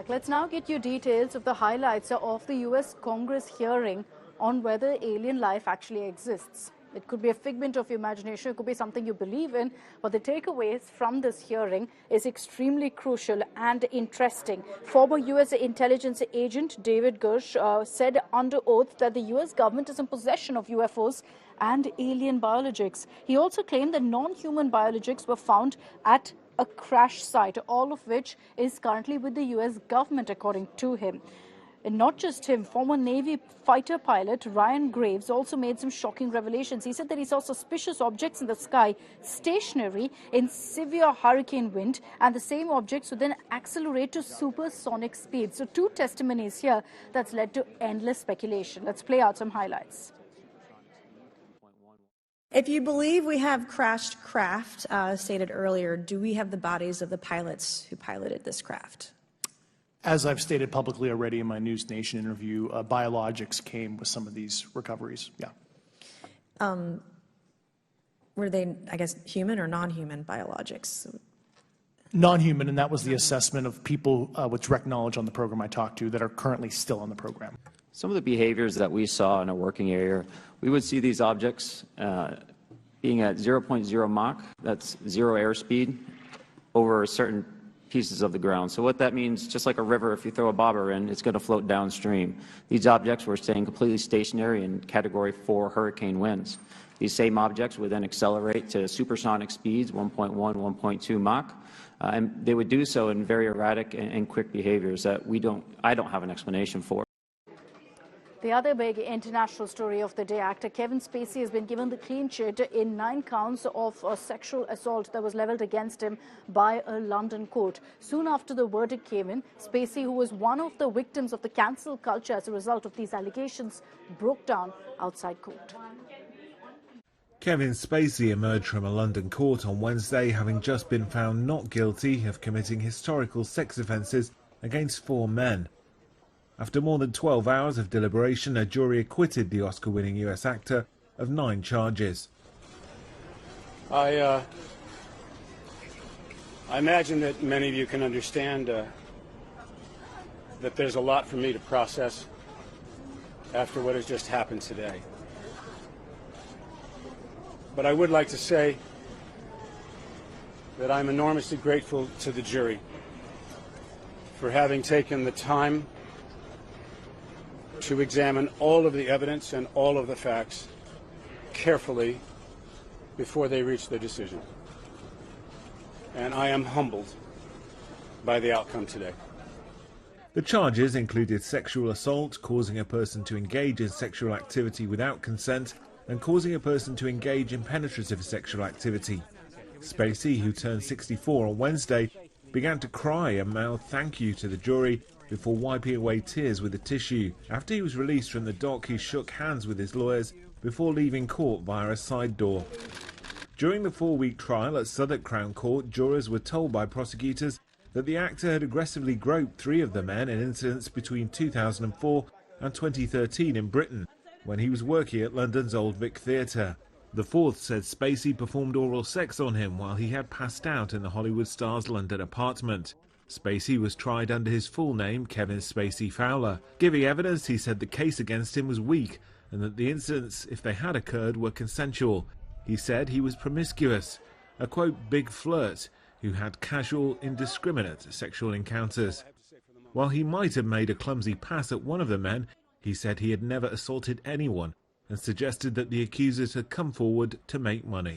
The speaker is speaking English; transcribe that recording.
back. Let's now get you details of the highlights of the US Congress hearing on whether alien life actually exists. It could be a figment of your imagination, it could be something you believe in, but the takeaways from this hearing is extremely crucial and interesting. Former US intelligence agent David Gersh said under oath that the US government is in possession of UFOs and alien biologics. He also claimed that non-human biologics were found at a crash site, all of which is currently with the US government, according to him. And not just him, former Navy fighter pilot Ryan Graves also made some shocking revelations. He said that he saw suspicious objects in the sky, stationary in severe hurricane wind, and the same objects would then accelerate to supersonic speed. So two testimonies here that's led to endless speculation. Let's play out some highlights. If you believe we have crashed craft, stated earlier, do we have the bodies of the pilots who piloted this craft? As I've stated publicly already in my News Nation interview, biologics came with some of these recoveries. Yeah. Were they, I guess, human or non-human biologics? Non-human, and that was the assessment of people with direct knowledge on the program I talked to that are currently still on the program. Some of the behaviors that we saw in a working area, we would see these objects being at 0.0 Mach, that's zero airspeed, over certain pieces of the ground. So what that means, just like a river, if you throw a bobber in, it's going to float downstream. These objects were staying completely stationary in Category 4 hurricane winds. These same objects would then accelerate to supersonic speeds, 1.1, 1.2 Mach, and they would do so in very erratic and quick behaviors that I don't have an explanation for. The other big international story of the day, actor Kevin Spacey has been given the clean sheet in 9 counts of sexual assault that was leveled against him by a London court. Soon after the verdict came in, Spacey, who was one of the victims of the cancel culture as a result of these allegations, broke down outside court. Kevin Spacey emerged from a London court on Wednesday, having just been found not guilty of committing historical sex offences against 4 men. After more than 12 hours of deliberation, a jury acquitted the Oscar-winning US actor of 9 charges. I imagine that many of you can understand that there's a lot for me to process after what has just happened today. But I would like to say that I'm enormously grateful to the jury for having taken the time to examine all of the evidence and all of the facts carefully before they reach their decision. And I am humbled by the outcome today. The charges included sexual assault, causing a person to engage in sexual activity without consent, and causing a person to engage in penetrative sexual activity. Spacey, who turned 64 on Wednesday, began to cry and mouthed thank you to the jury before wiping away tears with a tissue. After he was released from the dock, he shook hands with his lawyers before leaving court via a side door. During the 4-week trial at Southwark Crown Court, jurors were told by prosecutors that the actor had aggressively groped 3 of the men in incidents between 2004 and 2013 in Britain, when he was working at London's Old Vic Theatre. The 4th said Spacey performed oral sex on him while he had passed out in the Hollywood star's London apartment. Spacey was tried under his full name, Kevin Spacey Fowler. Giving evidence, he said the case against him was weak and that the incidents, if they had occurred, were consensual. He said he was promiscuous, a quote, big flirt, who had casual, indiscriminate sexual encounters. While he might have made a clumsy pass at one of the men, he said he had never assaulted anyone and suggested that the accusers had come forward to make money.